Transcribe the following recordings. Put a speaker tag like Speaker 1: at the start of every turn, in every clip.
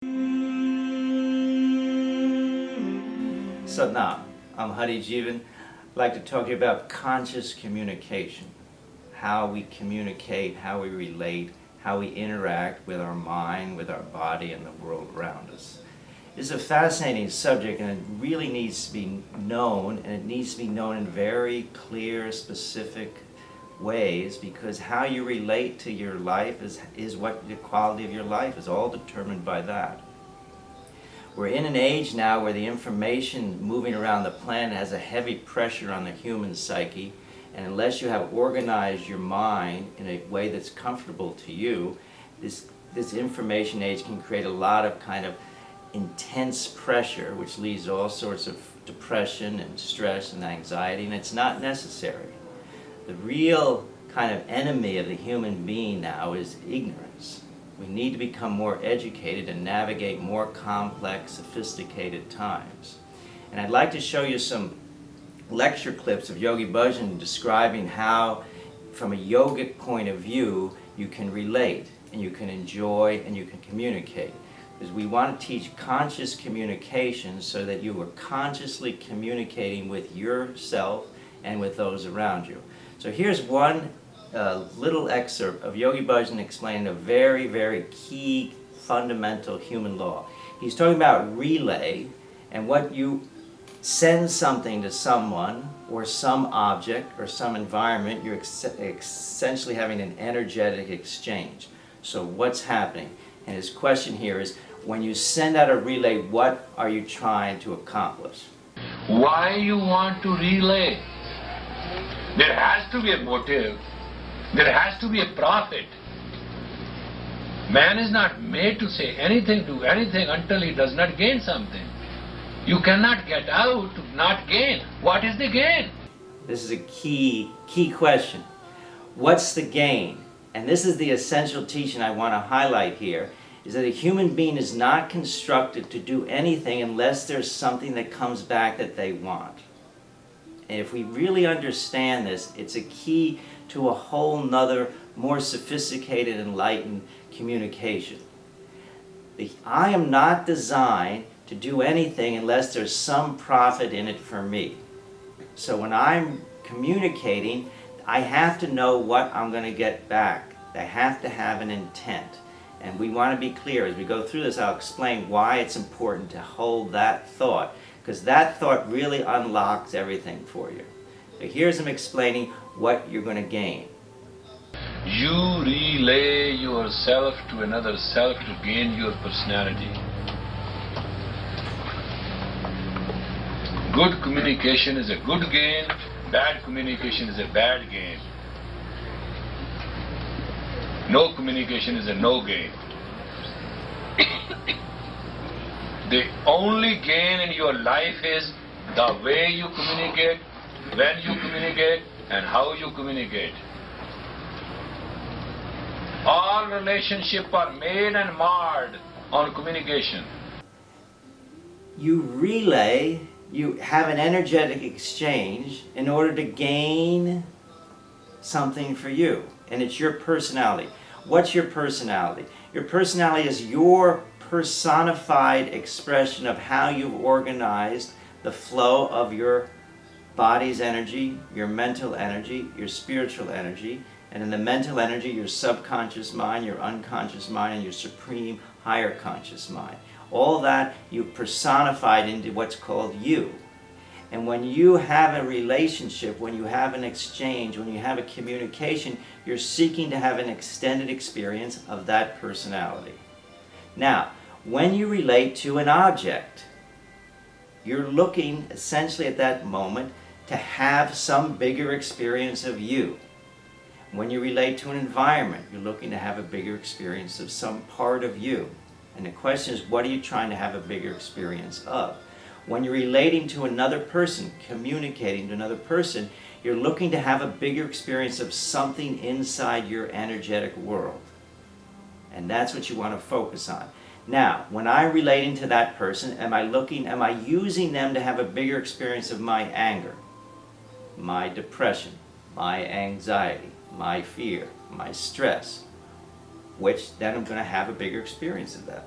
Speaker 1: So now, I'm Harijiwan. I'd like to talk to you about conscious communication. How we communicate, how we relate, how we interact with our mind, with our body, and the world around us. It's a fascinating subject, and it really needs to be known, and it needs to be known in very clear, specific ways, because how you relate to your life is what the quality of your life is, all determined by that. We're in an age now where the information moving around the planet has a heavy pressure on the human psyche, and unless you have organized your mind in a way that's comfortable to you, this information age can create a lot of kind of intense pressure, which leads to all sorts of depression and stress and anxiety, and it's not necessary. The real kind of enemy of the human being now is ignorance. We need to become more educated and navigate more complex, sophisticated times. And I'd like to show you some lecture clips of Yogi Bhajan describing how, from a yogic point of view, you can relate and you can enjoy and you can communicate. Because we want to teach conscious communication so that you are consciously communicating with yourself and with those around you. So here's one little excerpt of Yogi Bhajan explaining a very, very key fundamental human law. He's talking about relay, and what you send something to someone or some object or some environment, you're essentially having an energetic exchange. So what's happening? And his question here is, when you send out a relay, what are you trying to accomplish?
Speaker 2: Why you want to relay? There has to be a motive. There has to be a profit. Man is not made to say anything, do anything until he does not gain something. You cannot get out to not gain. What is the gain?
Speaker 1: This is a key question. What's the gain? And this is the essential teaching I want to highlight here, is that a human being is not constructed to do anything unless there's something that comes back that they want. And if we really understand this, it's a key to a whole nother, more sophisticated, enlightened communication. I am not designed to do anything unless there's some profit in it for me. So when I'm communicating, I have to know what I'm going to get back. I have to have an intent. And we want to be clear. As we go through this, I'll explain why it's important to hold that thought, because that thought really unlocks everything for you. So here's him explaining what you're going to gain.
Speaker 2: You relay yourself to another self to gain your personality. Good communication is a good gain, bad communication is a bad gain. No communication is a no gain. The only gain in your life is the way you communicate, when you communicate, and how you communicate. All relationships are made and marred on communication.
Speaker 1: You relay, you have an energetic exchange in order to gain something for you. And it's your personality. What's your personality? Your personality is your personified expression of how you've organized the flow of your body's energy, your mental energy, your spiritual energy, and in the mental energy, your subconscious mind, your unconscious mind, and your supreme higher conscious mind. All that you personified into what's called you. And when you have a relationship, when you have an exchange, when you have a communication, you're seeking to have an extended experience of that personality. Now, when you relate to an object, you're looking essentially at that moment to have some bigger experience of you. When you relate to an environment, you're looking to have a bigger experience of some part of you. And the question is, what are you trying to have a bigger experience of? When you're relating to another person, communicating to another person, you're looking to have a bigger experience of something inside your energetic world. And that's what you want to focus on. Now, when I'm relating to that person, am I using them to have a bigger experience of my anger, my depression, my anxiety, my fear, my stress, which then I'm going to have a bigger experience of that?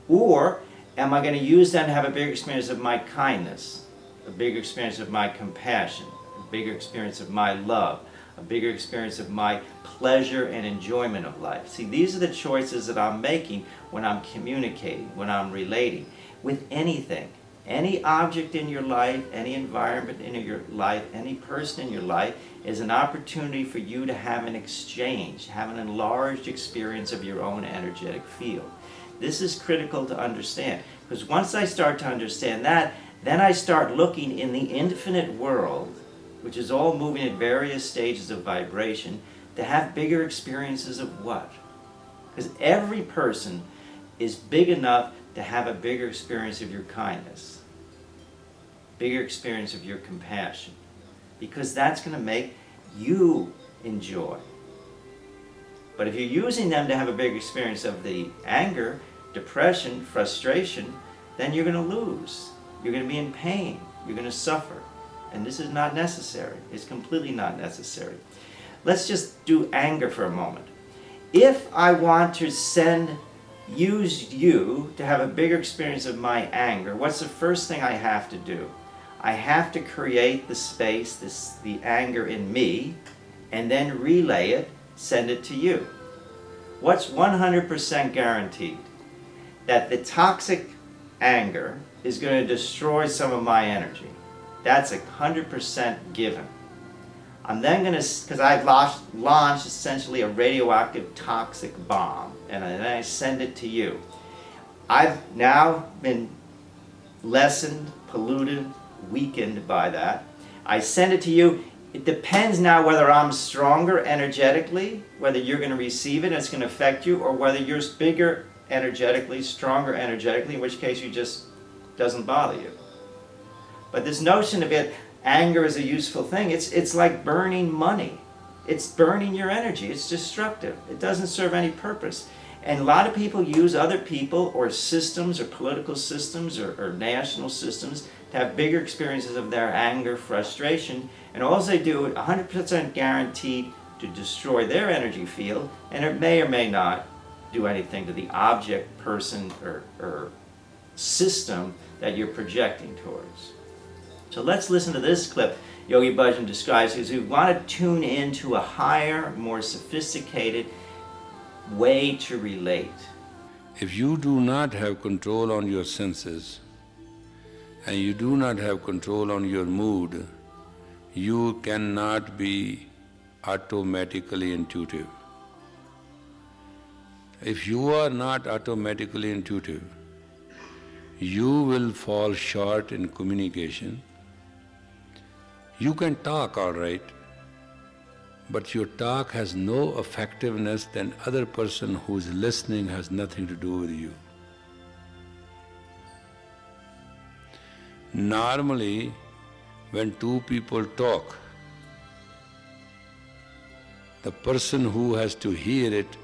Speaker 1: Or am I going to use them to have a bigger experience of my kindness, a bigger experience of my compassion, a bigger experience of my love, a bigger experience of my pleasure and enjoyment of life? See, these are the choices that I'm making when I'm communicating, when I'm relating with anything. Any object in your life, any environment in your life, any person in your life is an opportunity for you to have an exchange, have an enlarged experience of your own energetic field. This is critical to understand, because once I start to understand that, then I start looking in the infinite world, which is all moving at various stages of vibration, to have bigger experiences of what? Because every person is big enough to have a bigger experience of your kindness, bigger experience of your compassion, because that's going to make you enjoy. But if you're using them to have a big experience of the anger, depression, frustration, then you're going to lose. You're going to be in pain. You're going to suffer. And this is not necessary. It's completely not necessary. Let's just do anger for a moment. If I want to use you to have a bigger experience of my anger, what's the first thing I have to do? I have to create the space, the anger in me, and then relay it, send it to you. What's 100% guaranteed? That the toxic anger is going to destroy some of my energy. That's 100% given. I'm then going to, because I've launched essentially a radioactive toxic bomb, and then I send it to you. I've now been lessened, polluted, weakened by that. I send it to you. It depends now whether I'm stronger energetically, whether you're going to receive it and it's going to affect you, or whether you're bigger energetically, stronger energetically, in which case you just doesn't bother you. But this notion of anger is a useful thing. It's like burning money. It's burning your energy. It's destructive. It doesn't serve any purpose. And a lot of people use other people or systems or political systems or national systems to have bigger experiences of their anger, frustration, and all they do is 100% guaranteed to destroy their energy field, and it may or may not do anything to the object, person, or system that you're projecting towards. So let's listen to this clip Yogi Bhajan describes, because we want to tune into a higher, more sophisticated way to relate.
Speaker 3: If you do not have control on your senses and you do not have control on your mood, you cannot be automatically intuitive. If you are not automatically intuitive, you will fall short in communication. You can talk all right, but your talk has no effectiveness, then other person who's listening has nothing to do with you. Normally, when two people talk, the person who has to hear it,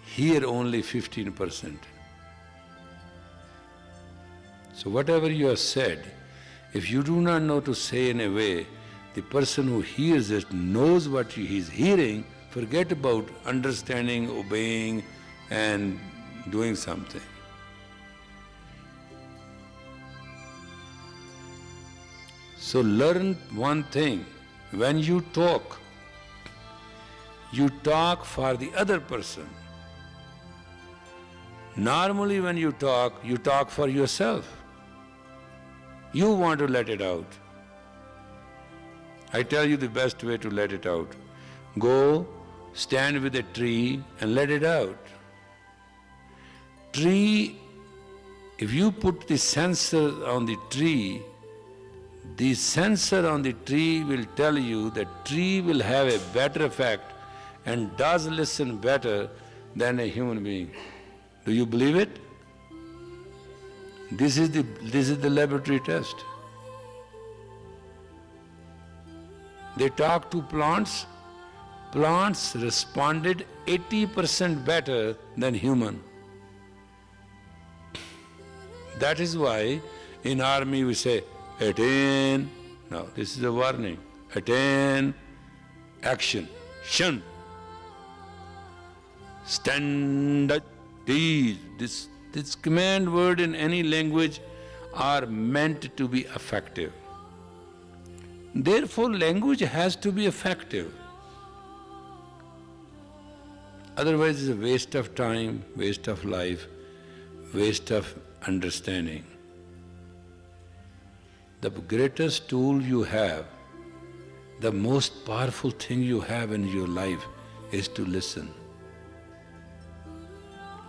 Speaker 3: hear only 15%. So whatever you have said, if you do not know to say in a way, the person who hears it knows what he is hearing, forget about understanding, obeying, and doing something. So learn one thing, when you talk for the other person. Normally when you talk for yourself. You want to let it out. I tell you the best way to let it out. Go, stand with a tree and let it out. Tree, if you put the sensor on the tree will tell you that tree will have a better effect and does listen better than a human being. Do you believe it? This is the laboratory test. They talked to plants. Plants responded 80% better than human. That is why in army we say, attain. Now this is a warning. Attain, action, shun. Stand at ease. This This command word in any language are meant to be effective. Therefore, language has to be effective. Otherwise, it's a waste of time, waste of life, waste of understanding. The greatest tool you have, the most powerful thing you have in your life is to listen.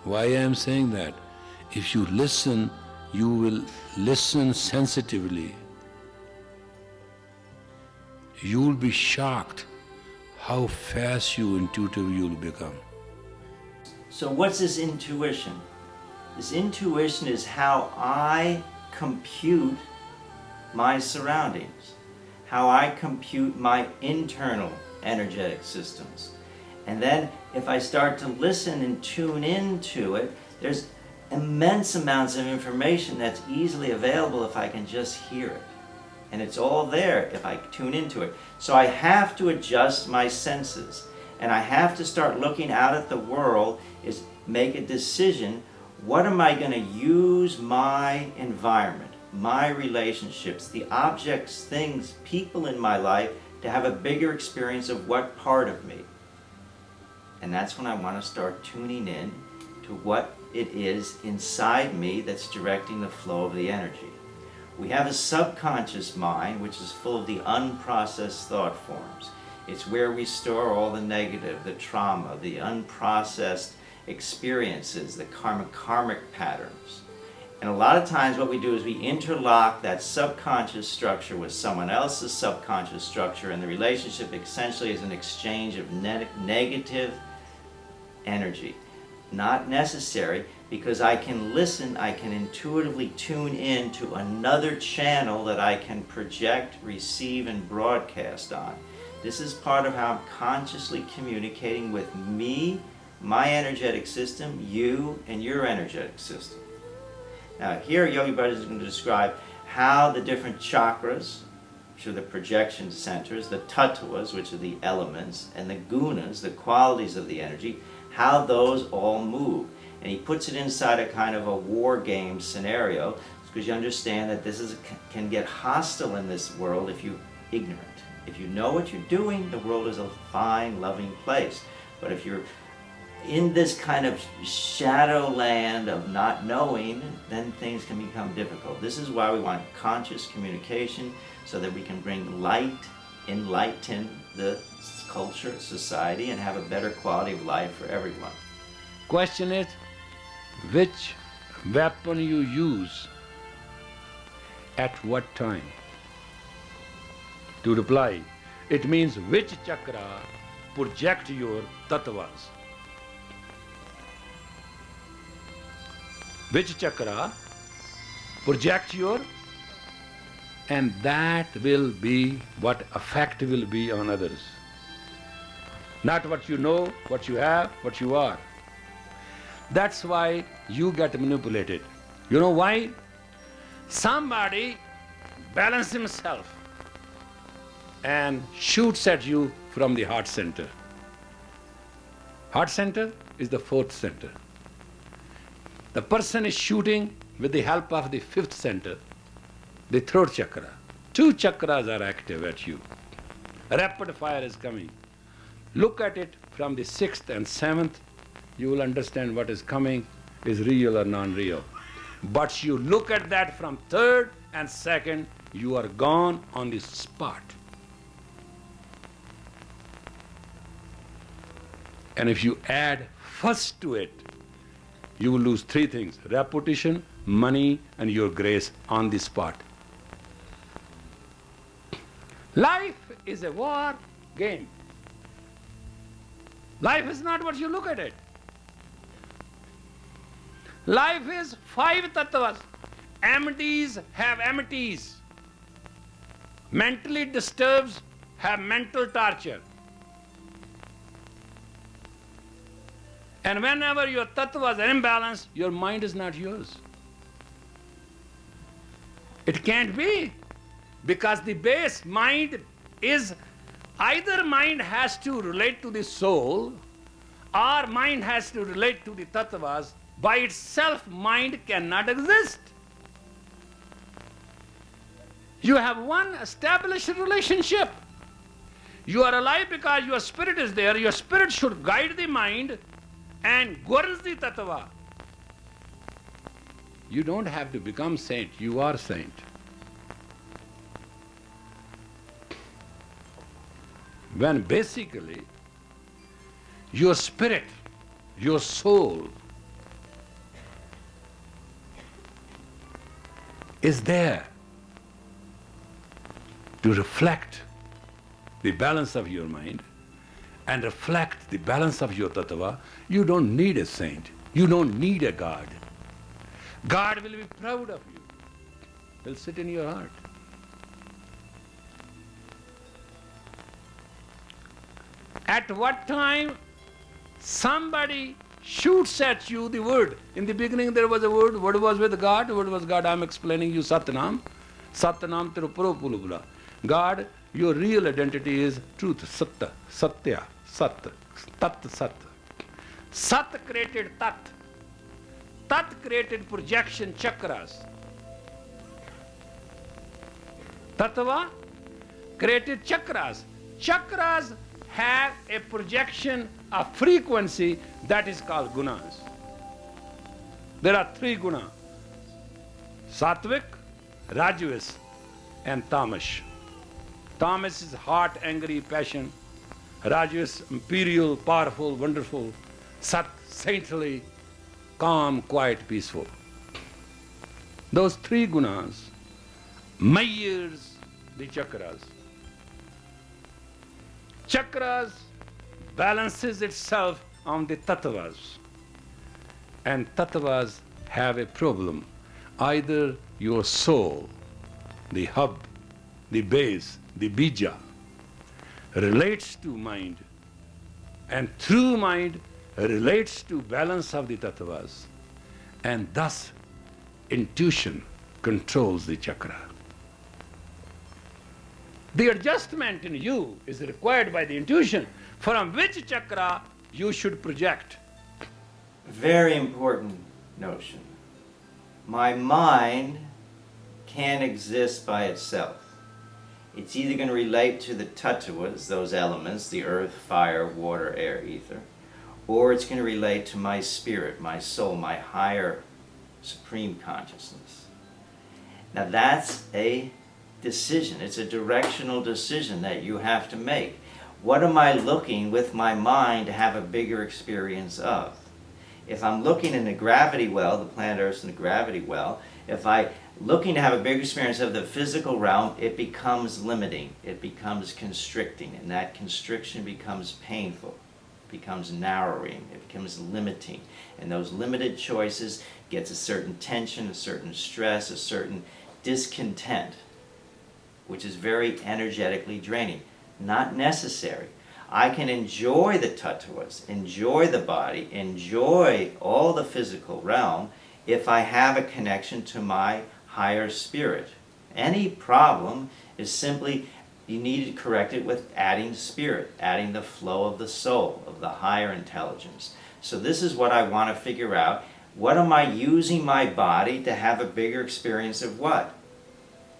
Speaker 3: Why I am saying that? If you listen, you will listen sensitively. You will be shocked how fast you intuitive you will become.
Speaker 1: So what's this intuition? This intuition is how I compute my surroundings, how I compute my internal energetic systems. And then if I start to listen and tune into it, there's immense amounts of information that's easily available if I can just hear it. And it's all there if I tune into it. So I have to adjust my senses. And I have to start looking out at the world, is make a decision, what am I going to use my environment, my relationships, the objects, things, people in my life to have a bigger experience of what part of me? And that's when I want to start tuning in to what it is inside me that's directing the flow of the energy. We have a subconscious mind which is full of the unprocessed thought forms. It's where we store all the negative, the trauma, the unprocessed experiences, the karmic patterns. And a lot of times what we do is we interlock that subconscious structure with someone else's subconscious structure, and the relationship essentially is an exchange of negative energy. Not necessary, because I can listen, I can intuitively tune in to another channel that I can project, receive, and broadcast on. This is part of how I'm consciously communicating with me, my energetic system, you, and your energetic system. Now here Yogi Bhajan is going to describe how the different chakras, which are the projection centers, the tattvas, which are the elements, and the gunas, the qualities of the energy, how those all move. And he puts it inside a kind of a war game scenario, because you understand that this can get hostile in this world if you're ignorant. If you know what you're doing, the world is a fine, loving place. But if you're in this kind of shadow land of not knowing, then things can become difficult. This is why we want conscious communication, so that we can bring light, enlighten the culture, society, and have a better quality of life for everyone.
Speaker 3: Question is, which weapon you use at what time? To reply, it means which chakra project your tattvas. Which chakra project your, and that will be what effect will be on others. Not what you know, what you have, what you are. That's why you get manipulated. You know why? Somebody balances himself and shoots at you from the heart center. Heart center is the fourth center. The person is shooting with the help of the fifth center, the throat chakra. Two chakras are active at you. Rapid fire is coming. Look at it from the sixth and seventh, you will understand what is coming is real or non-real. But you look at that from third and second, you are gone on the spot. And if you add first to it, you will lose three things: reputation, money, and your grace on the spot. Life is a war game. Life is not what you look at it. Life is five tattvas. Empties have empties. Mentally disturbed have mental torture. And whenever your tattvas are imbalanced, your mind is not yours. It can't be, because the base mind is either mind has to relate to the soul or mind has to relate to the tattvas. By itself, mind cannot exist. You have one established relationship. You are alive because your spirit is there. Your spirit should guide the mind and governs the tattva. You don't have to become saint, you are saint. When basically your spirit, your soul is there to reflect the balance of your mind and reflect the balance of your tattva, you don't need a saint, you don't need a God. God will be proud of you, will sit in your heart. At what time somebody shoots at you the word. In the beginning there was a word was with God, word was God. I'm explaining you Satnam. Satnam Tirupurupulubula. God, your real identity is truth, Satta, Satya, Sat, Tat, Sat. Sat created Tat. Tat created projection, Chakras. Tattva created Chakras. Chakras have a projection of frequency that is called gunas. There are 3 gunas: Sattvic, Rajas, and Tamas. Tamas is hot, angry, passion. Rajas, imperial, powerful, wonderful. Sat, saintly, calm, quiet, peaceful. Those 3 gunas measures the chakras. Chakras balances itself on the tattvas. And tattvas have a problem. Either your soul, the hub, the base, the bija, relates to mind, and through mind relates to balance of the tattvas, and thus intuition controls the chakra. The adjustment in you is required by the intuition from which chakra you should project.
Speaker 1: Very important notion. My mind can't exist by itself. It's either going to relate to the tattvas, those elements, the earth, fire, water, air, ether, or it's going to relate to my spirit, my soul, my higher supreme consciousness. Now that's a decision. It's a directional decision that you have to make. What am I looking with my mind to have a bigger experience of? If I'm looking in the gravity well, the planet Earth's in the gravity well, if I'm looking to have a bigger experience of the physical realm, it becomes limiting, it becomes constricting, and that constriction becomes painful, becomes narrowing, it becomes limiting. And those limited choices gets a certain tension, a certain stress, a certain discontent, which is very energetically draining. Not necessary. I can enjoy the tattvas, enjoy the body, enjoy all the physical realm if I have a connection to my higher spirit. Any problem is simply, you need to correct it with adding spirit, adding the flow of the soul, of the higher intelligence. So this is what I want to figure out. What am I using my body to have a bigger experience of what?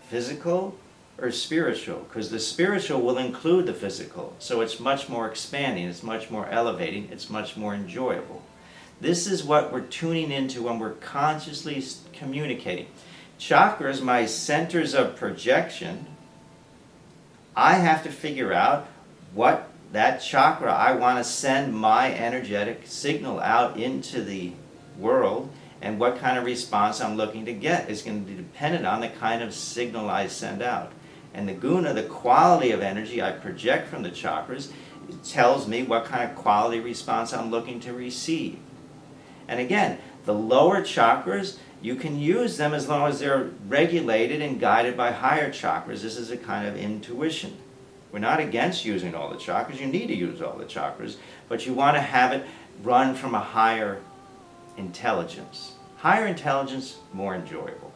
Speaker 1: Physical or spiritual? Because the spiritual will include the physical. So it's much more expanding, it's much more elevating, it's much more enjoyable. This is what we're tuning into when we're consciously communicating. Chakras, my centers of projection, I have to figure out what that chakra, I want to send my energetic signal out into the world, and what kind of response I'm looking to get is going to be dependent on the kind of signal I send out. And the guna, the quality of energy I project from the chakras, it tells me what kind of quality response I'm looking to receive. And again, the lower chakras, you can use them as long as they're regulated and guided by higher chakras. This is a kind of intuition. We're not against using all the chakras. You need to use all the chakras, but you want to have it run from a higher intelligence. Higher intelligence, more enjoyable.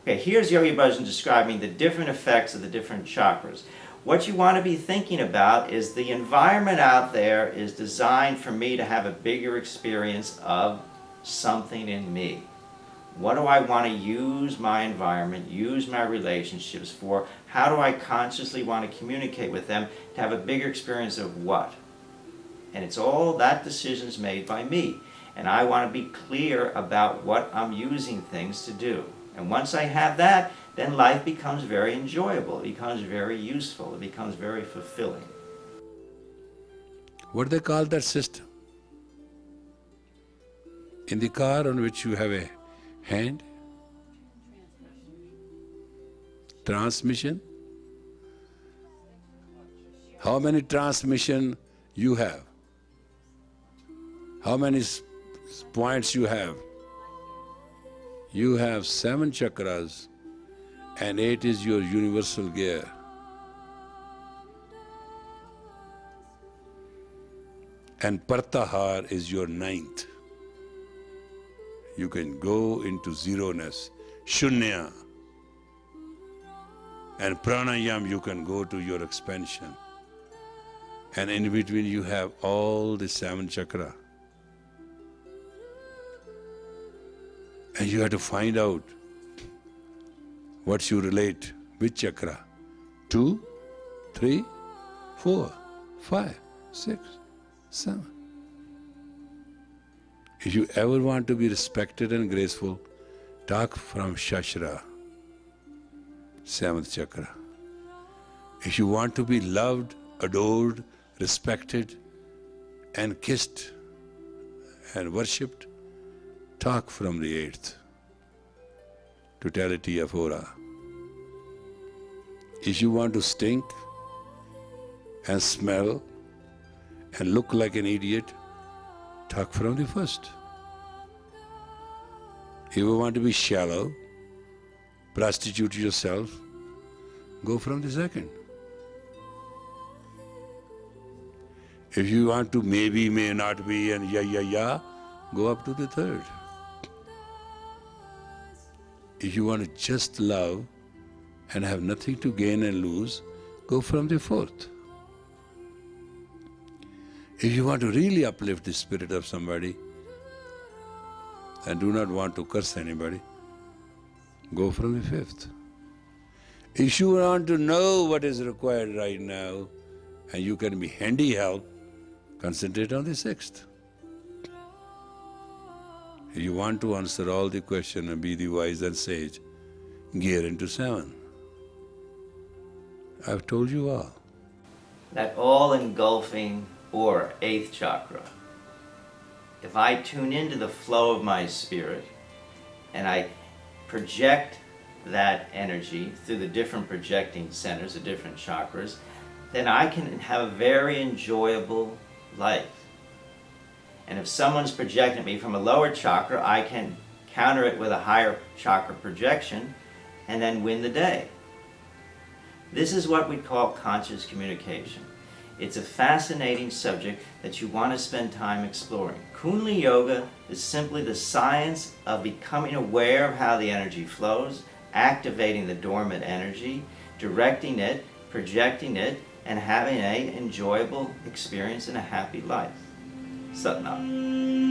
Speaker 1: Okay, here's Yogi Bhajan describing the different effects of the different chakras. What you want to be thinking about is the environment out there is designed for me to have a bigger experience of something in me. What do I want to use my environment, use my relationships for? How do I consciously want to communicate with them to have a bigger experience of what? And it's all that decision's made by me. And I want to be clear about what I'm using things to do. And once I have that, then life becomes very enjoyable. It becomes very useful. It becomes very fulfilling.
Speaker 3: What do they call that system? In the car on which you have a hand? Transmission? How many transmission you have? How many points you have? You have 7 chakras and 8 is your universal gear. And Partahar is your 9th. You can go into zeroness, Shunya. And Pranayam you can go to your expansion. And in between you have all the 7 chakra. And you have to find out what you relate, which chakra. 2, 3, 4, 5, 6, 7. If you ever want to be respected and graceful, talk from Shashra, 7th chakra. If you want to be loved, adored, respected, and kissed and worshipped, talk from the 8th, totality of aura. If you want to stink and smell and look like an idiot, talk from the 1st. If you want to be shallow, prostitute yourself, go from the 2nd. If you want to maybe, may not be, and yeah, go up to the 3rd. If you want to just love and have nothing to gain and lose, go from the 4th. If you want to really uplift the spirit of somebody and do not want to curse anybody, go from the 5th. If you want to know what is required right now and you can be handy help, concentrate on the 6th. If you want to answer all the questions and be the wise and sage, gear into 7. I've told you all.
Speaker 1: That all-engulfing or 8th chakra. If I tune into the flow of my spirit and I project that energy through the different projecting centers, the different chakras, then I can have a very enjoyable life. And if someone's projecting me from a lower chakra, I can counter it with a higher chakra projection and then win the day. This is what we call conscious communication. It's a fascinating subject that you want to spend time exploring. Kundalini Yoga is simply the science of becoming aware of how the energy flows, activating the dormant energy, directing it, projecting it, and having an enjoyable experience and a happy life. Satnam.